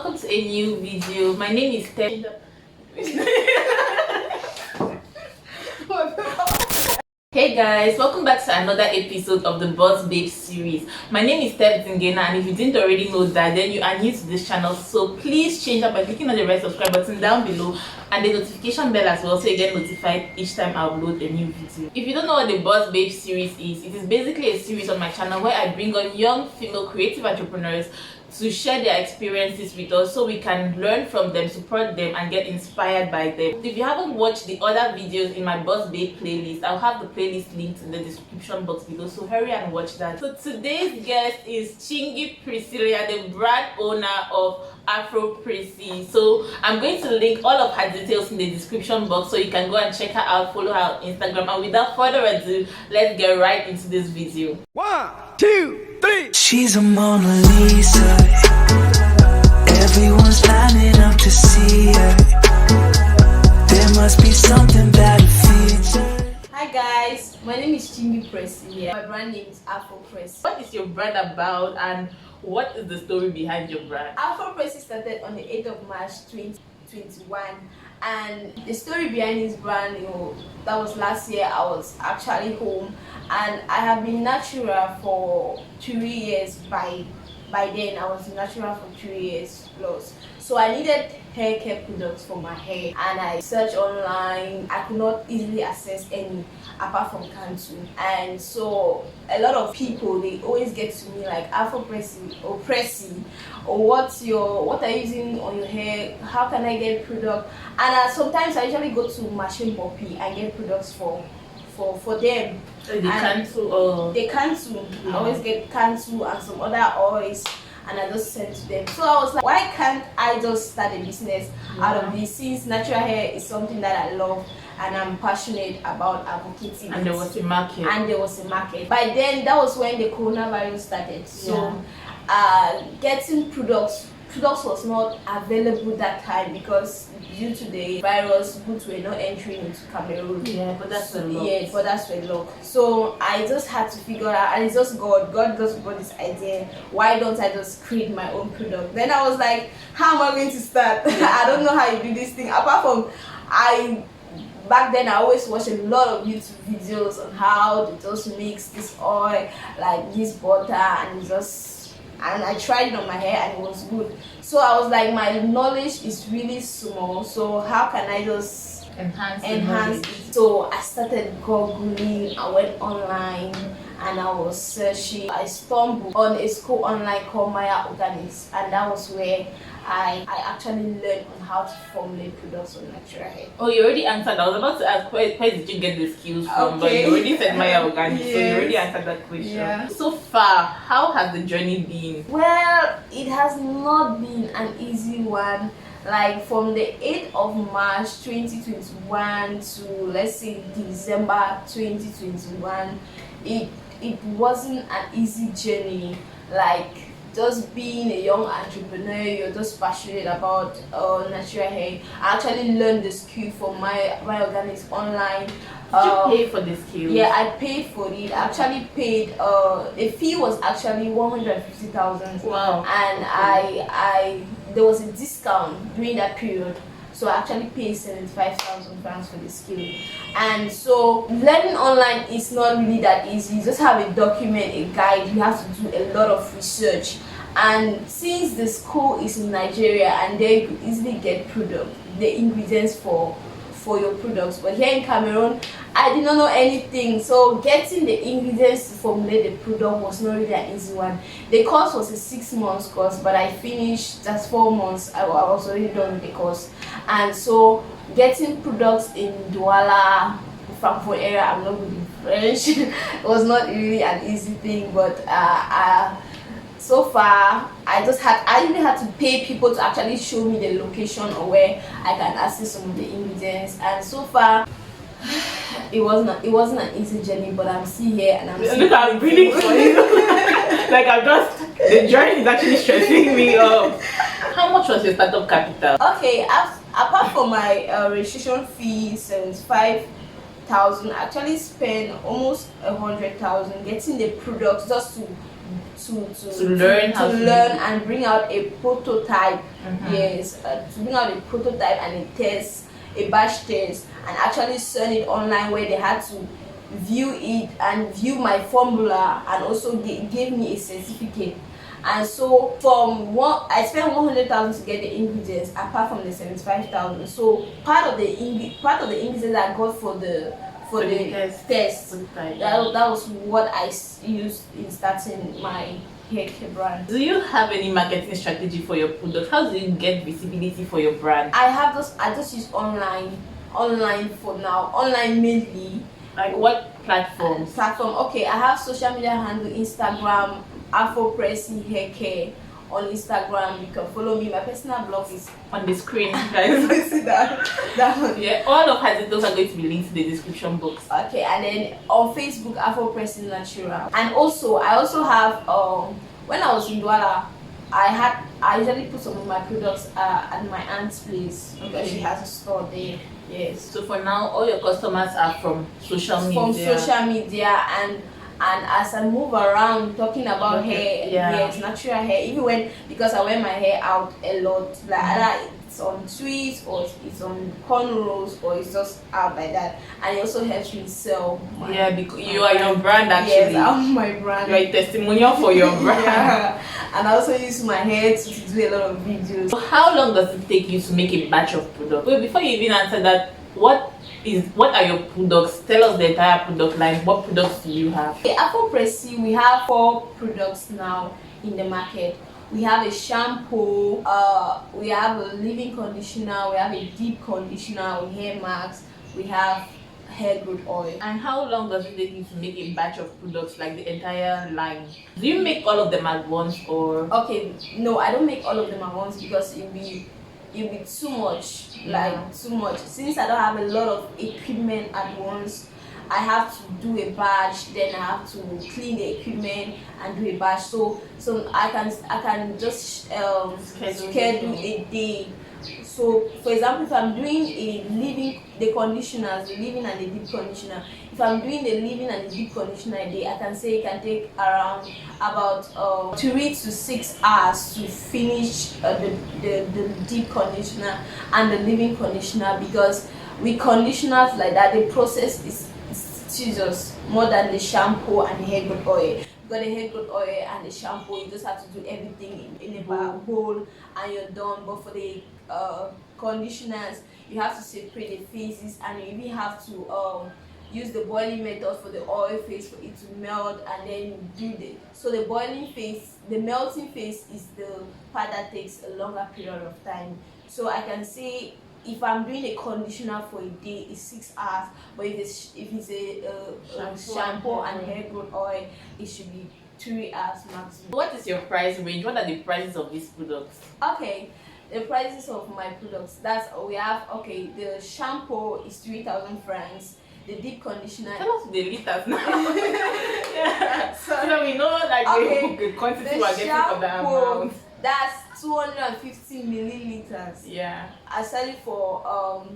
welcome to a new video. My name is Tchingi. Hey guys, welcome back to another episode of the Boss Babe series. My name is Tchingi, and if you didn't already know that, then you are new to this channel, so please change up by clicking on the red subscribe button down below and the notification bell as well, so you get notified each time I upload a new video. If you don't know what the Boss Babe series is, it is basically a series on my channel where I bring on young female creative entrepreneurs to share their experiences with us so we can learn from them, support them, and get inspired by them. If you haven't watched the other videos in my Boss Babe playlist, I'll have the playlist linked in the description box below, so hurry and watch that. So today's guest is Tchingi Prescilia, the brand owner of Afro Prescy. So I'm going to link all of her details in the description box so you can go and check her out, follow her on Instagram. And without further ado, let's get right into this video. 1, 2, 3. She's a Mona Lisa. Everyone's lining up to see her. There must be something about her feature. Hi guys, my name is Tchingi Prescilia. My brand name is Afro Prescy. What is your brand about, and what is the story behind your brand? Afro Prescy started on the 8th of March 2021, and the story behind this brand, that was last year. I was actually home, and I have been natural for 3 years. By then I was natural for 3 years plus, so I needed hair care products for my hair, and I searched online. I could not easily access any apart from Kantu, and so a lot of people, they always get to me like, Afro Prescy or Prescy, or what are you using on your hair, how can I get product? And sometimes I usually go to Machine Poppy and get products for them. They Kantu, they Kantu. I always get Kantu and some other oils, and I just send to them. So I was like, why can't I just start a business out of this, since natural hair is something that I love and I'm passionate about advocating. And there was a market. By then, that was when the coronavirus started. So getting products was not available that time because due to the virus, goods were not entering into Cameroon. Yeah, but that's a lot. Yeah, but that's a lot. So I just had to figure out, and it's just God just got this idea. Why don't I just create my own product? Then I was like, how am I going to start? I don't know how you do this thing. Apart from back then I always watched a lot of YouTube videos on how to just mix this oil, like this butter, and I tried it on my hair and it was good. So I was like, my knowledge is really small, so how can I just enhance it? So I started googling, I went online and I was searching. I stumbled on a school online called Maya Organics, and that was where I actually learned on how to formulate products on natural hair. Oh, you already answered. I was about to ask where did you get the skills from, but you already said Maya Organic, so you already answered that question. Yeah. So far, how has the journey been? Well, it has not been an easy one. Like from the 8th of March 2021 to, let's say, December 2021, it wasn't an easy journey. Like, just being a young entrepreneur, you're just passionate about natural hair. I actually learned the skill from my organics online. Did you pay for the skill? Yeah, I paid for it. I actually paid. The fee was actually 150,000. Wow. And I there was a discount during that period, so I actually paid 75,000 francs for the skill. And so learning online is not really that easy. You just have a document, a guide. You have to do a lot of research. And since the school is in Nigeria, and there you could easily get the ingredients for your products, but here in Cameroon, I did not know anything. So getting the ingredients to formulate the product was not really an easy one. The course was a 6 months course, but I finished just 4 months. I was already done with the course. And so getting products in Douala, Frankfurt area, I'm not good in French, it was not really an easy thing. But so far, I even had to pay people to actually show me the location or where I can access some of the ingredients. And so far, it wasn't an easy journey, but I'm still here and I'm breathing for you. Like the journey is actually stressing me up. How much was your startup capital? Okay, apart from my registration fee, 75,000, I actually spent almost 100,000 getting the products just to to learn how to learn and bring out a prototype. Yes, to bring out a prototype and a batch test, and actually send it online where they had to view it and view my formula, and also gave me a certificate. And so I spent 100,000 to get the ingredients, apart from the 75,000. So part of the ingredients I got for the test. That was what I used in starting my hair care brand. Do you have any marketing strategy for your product? How do you get visibility for your brand? I just use online for now. Online mainly. Like what platforms? Okay, I have social media handle, Instagram, Afro Prescy hair care on Instagram. You can follow me. My personal blog is on the screen, guys. See that one. Yeah, all of her details are going to be linked to the description box. Okay, and then on Facebook, Afro Prescy Natural. And also, I also have when I was in Douala, I usually put some of my products at my aunt's place because she has a store there. Yes. So for now, all your customers are from social media. From social media, and as I move around talking about hair, yes, natural hair. Even because I wear my hair out a lot, like either it's on twists or it's on cornrows or it's just out like that, and it also helps me sell. Because you are your brand actually. Yes, I'm my brand. You are a testimonial for your brand. Yeah. And I also use my hair to do a lot of videos. So how long does it take you to make a batch of product? Wait, before you even answer that, what are your products? Tell us the entire product line. What products do you have? Okay, Afro Prescy, we have 4 products now in the market. We have a shampoo, we have a leave-in conditioner, we have a deep conditioner with hair masks, we have hair growth oil. And how long does it take you to make a batch of products, like the entire line? Do you make all of them at once, or? Okay, no, I don't make all of them at once because it'll be too much, too much. Since I don't have a lot of equipment at once, I have to do a batch, then I have to clean the equipment and do a batch. So I can just schedule a day. So for example, if I'm doing the conditioners, the leave-in and the deep conditioner, if I'm doing the leave-in and the deep conditioner a day, I can say it can take around about 3 to 6 hours to finish the deep conditioner and the leave-in conditioner, because with conditioners like that, the process is tedious more than the shampoo and the hair growth oil. You got the hair growth oil and the shampoo, you just have to do everything in a bowl and you're done. But for the conditioners, you have to separate the phases, and you even have to use the boiling method for the oil phase for it to melt, and then do the boiling phase. The melting phase is the part that takes a longer period of time. So I can say if I'm doing a conditioner for a day, it's 6 hours. But if it's a shampoo and hair growth oil, it should be 3 hours maximum. What is your price range? What are the prices of these products? Okay, the prices of my products. We have the shampoo is 3,000 francs. The deep conditioner. Tell us the liters now. Yeah. So we know the quantity we're getting for the amount. That's 250 milliliters. Yeah. I sell it for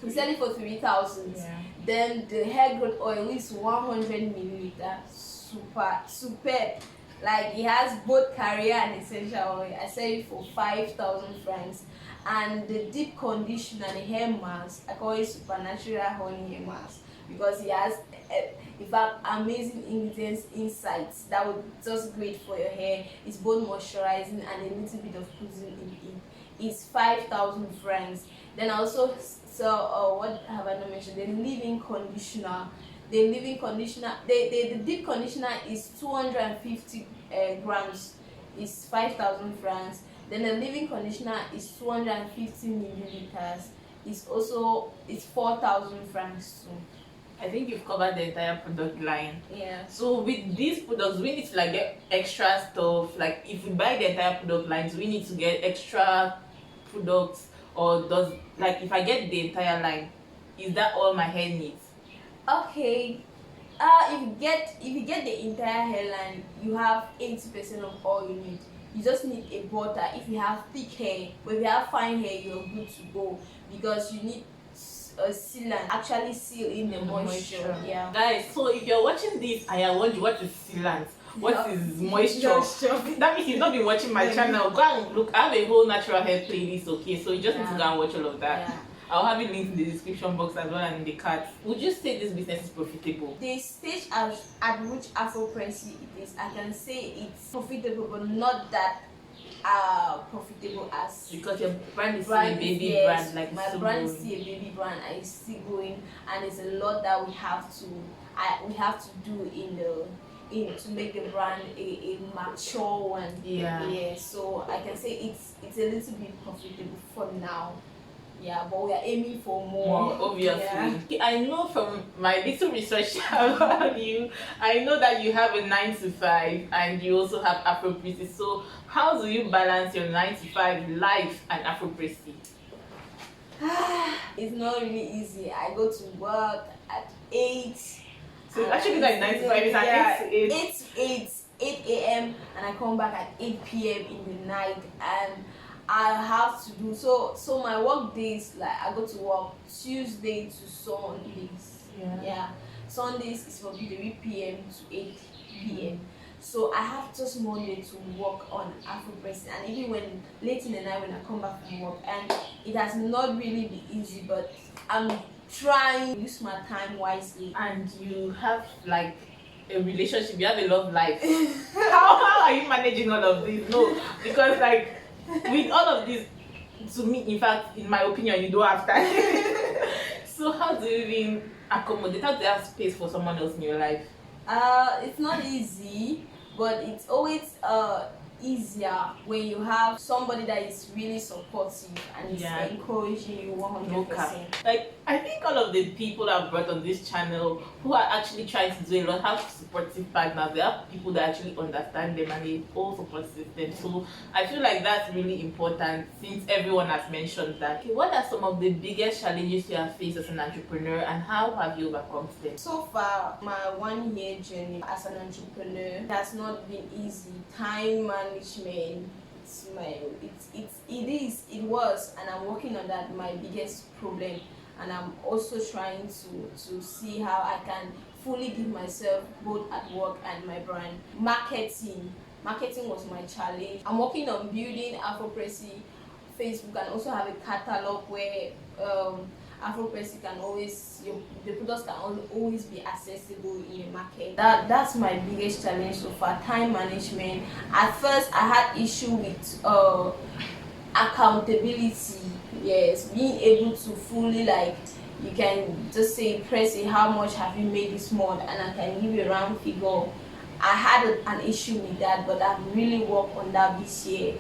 3,000. Yeah. Then the hair growth oil is 100 milliliters. Superb. Like it has both carrier and essential oil. I sell it for 5,000 francs. And the deep conditioner, the hair mask, I call it supernatural honey hair mask, because it has in fact amazing ingredients inside that would just great for your hair. It's both moisturizing and a little bit of cleansing in it. It's 5,000 francs. Then I also sell what have I not mentioned? The leave-in conditioner. The leave-in conditioner, the deep conditioner is 250 grams. It's 5,000 francs. Then the leave-in conditioner is 250 milliliters. It's 4,000 francs too. I think you've covered the entire product line. Yeah. So with these products, we need to get extra stuff. Like if we buy the entire product lines, we need to get extra products, or if I get the entire line, is that all my hair needs? Okay. If you get the entire hairline, you have 80% of all you need. You just need a butter if you have thick hair. But if you have fine hair, you're good to go, because you need a sealant actually seal in the moisture. Yeah. Guys, so if you're watching this and you're wondering what is sealant, what is moisture. Moisture. That means you've not been watching my channel. Go and look. I have a whole natural hair playlist, okay? So you just need to go and watch all of that. Yeah. I'll have it linked in the description box as well and in the card. Would you say this business is profitable? The stage at which Afro Prescy it is, I can say it's profitable, but not that profitable as Because your brand is still a baby brand, like my so brand is growing. still a baby brand and it's still going, and there's a lot that we have to do to make the brand a mature one. Yeah. So I can say it's a little bit profitable for now. Yeah, but we are aiming for more. Obviously. Yeah. I know from my little research about you, I know that you have a 9 to 5 and you also have Afro Prescy. So how do you balance your 9 to 5 life and Afro Prescy? It's not really easy. I go to work at 8. So it's actually like 9 to 5, it's at 8 to 8. 8 a.m. and I come back at 8 p.m. in the night, and I have to do so my work days, like I go to work Tuesday to Sundays. Yeah. Sundays is from 3 p.m. to 8 p.m. So I have just Monday to work on Afro Prescy, and even when late in the night when I come back from work, and it has not really been easy, but I'm trying to use my time wisely. And you have like a relationship, you have a love life. how are you managing all of this? No, because like with all of this, to me, in fact, in my opinion, you don't have time. So how do you even accommodate? How do you have space for someone else in your life? It's not easy, but it's always easier when you have somebody that is really supportive and is encouraging you 100%. Like, I think all of the people I've brought on this channel who are actually trying to do a lot have supportive partners. They have people that actually understand them and they all support system. So I feel like that's really important since everyone has mentioned that. Okay, what are some of the biggest challenges you have faced as an entrepreneur and how have you overcome them? So far, my 1 year journey as an entrepreneur has not been easy. Time management, it was, and I'm working on that, my biggest problem, and I'm also trying to see how I can fully give myself both at work and my brand. Marketing was my challenge. I'm working on building Afro Prescy Facebook and also have a catalog where Afro Prescy can always, the products can always be accessible in the market. That's my biggest challenge so far, time management. At first I had issue with accountability. Yes, being able to fully, like, you can just say, Prescy, how much have you made this month, and I can give you a round figure. I had an issue with that, but I've really worked on that this year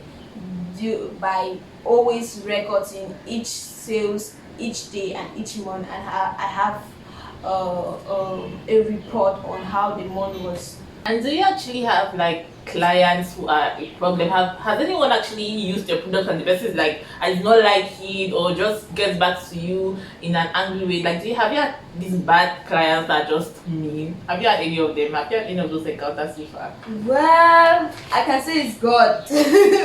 by always recording each sales each day and each month, and I have a report on how the month was. And do you actually have like clients who are a problem? Has anyone actually used your product and the person is like, I did not like it, or just gets back to you in an angry way? Like, have you had these bad clients that are just mean? Have you had any of them? Have you had any of those encounters so far? Well, I can say it's God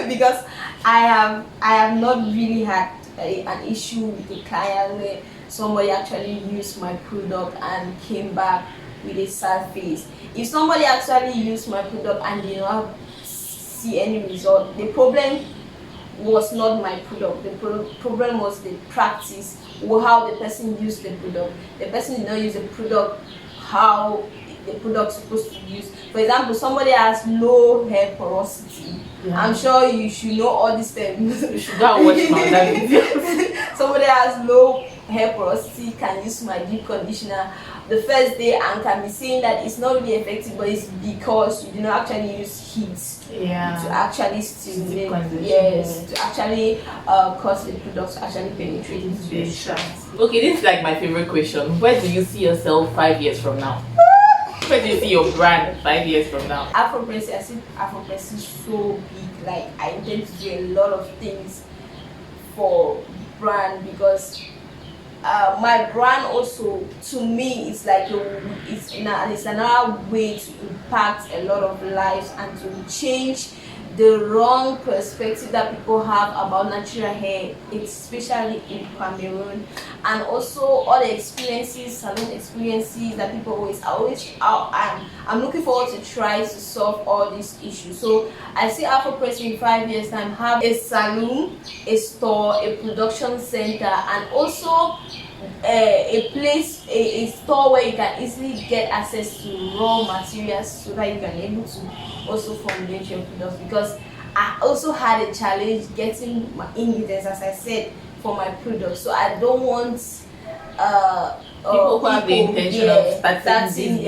because I have not really had an issue with a client where somebody actually used my product and came back with a sad face. If somebody actually used my product and did not see any result, the problem was not my product. The problem was the practice or how the person used the product. The person did not use the product how the product is supposed to be used. For example, somebody has low hair porosity. I'm sure you should know all these terms. You should go and watch my other videos. Somebody has low hair porosity can use my deep conditioner the first day and can be saying that it's not really effective, but it's because you do not actually use heat to actually stimulate, to actually cause the product to actually penetrate into your strands. Okay, this is like my favorite question. Where do you see yourself 5 years from now? Where do you see your brand 5 years from now? Afro Prescy, I see Afro Prescy so big. Like, I intend to do a lot of things for brand because my brand also, to me, it's like it's another way to impact a lot of lives and to change the wrong perspective that people have about natural hair, especially in Cameroon, and also all the experiences, salon experiences that people I'm looking forward to try to solve all these issues. So I see Afro Prescy in 5 years time have a salon, a store, a production center, and also a place, a store where you can easily get access to raw materials so that you can be able to also formulate your products. Because I also had a challenge getting my ingredients, as I said, for my products. So I don't want people who have the intention of starting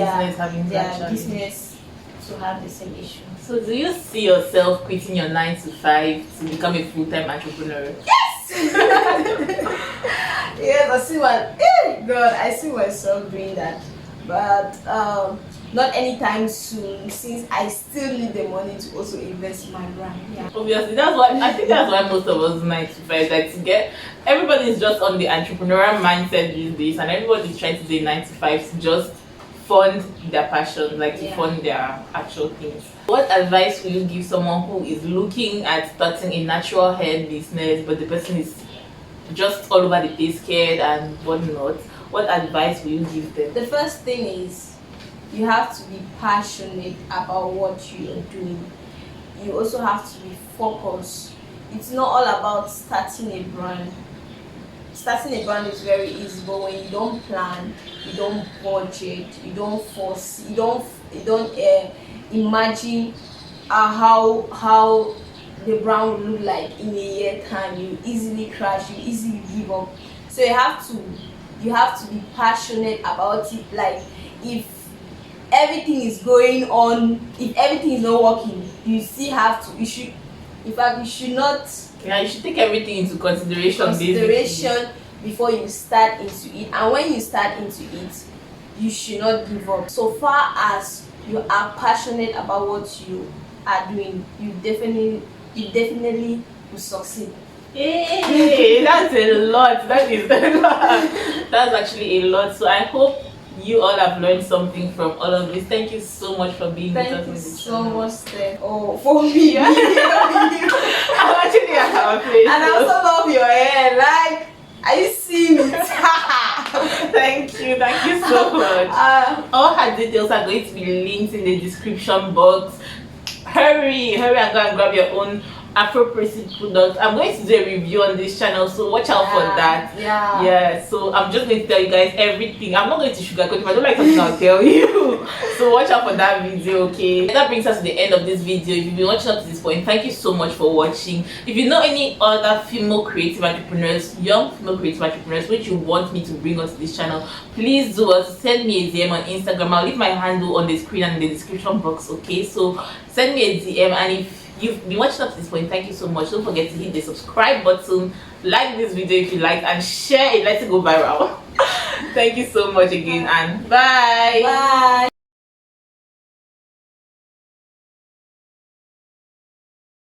their business to have the same issue. So do you see yourself quitting your 9 to 5 to become a full-time entrepreneur? Yes! Yes, I see myself doing that, but not anytime soon, since I still need the money to also invest in my brand. Yeah. Obviously, that's why most of us 9 to 5, like, to get, everybody's just on the entrepreneurial mindset these days, and everybody's trying to do 9 to 5 to just fund their passion, like to fund their actual things. What advice will you give someone who is looking at starting a natural hair business, but the person is just all over the place, scared and whatnot? What advice will you give them? The first thing is you have to be passionate about what you are doing. You also have to be focused. It's not all about starting a brand. Starting a brand is very easy, but when you don't plan, you don't budget, you don't force, you don't imagine how the brand will look like in a year time, you easily crash, you easily give up. So you have to be passionate about it. Like, if everything is going on, if everything is not working, you still have to, you should not you should take everything into consideration before you start into it. And when you start into it, you should not give up. So far as you are passionate about what you are doing, you definitely will succeed. Hey, that's a lot. That's actually a lot. So I hope you all have learned something from all of this. Thank you so much for being with us. Thank you so much, Steph. Oh, for me. I'm actually happy. And I also love your hair. Like, are you seeing it? Thank you so much. All her details are going to be linked in the description box. Hurry and go and grab your own Afro Prescy product. I'm going to do a review on this channel, so watch out for that. Yeah, so I'm just going to tell you guys everything. I'm not going to sugarcoat. If I don't like something, I'll tell you. So watch out for that video, okay? That brings us to the end of this video. If you've been watching up to this point, thank you so much for watching. If you know any other female creative entrepreneurs, young female creative entrepreneurs, which you want me to bring onto this channel, please do send me a DM on Instagram. I'll leave my handle on the screen and in the description box, okay? So send me a DM, and if you've been watching up to this point, thank you so much. Don't forget to hit the subscribe button, like this video if you liked, and share it. Let it go viral. Thank you so much again, and bye.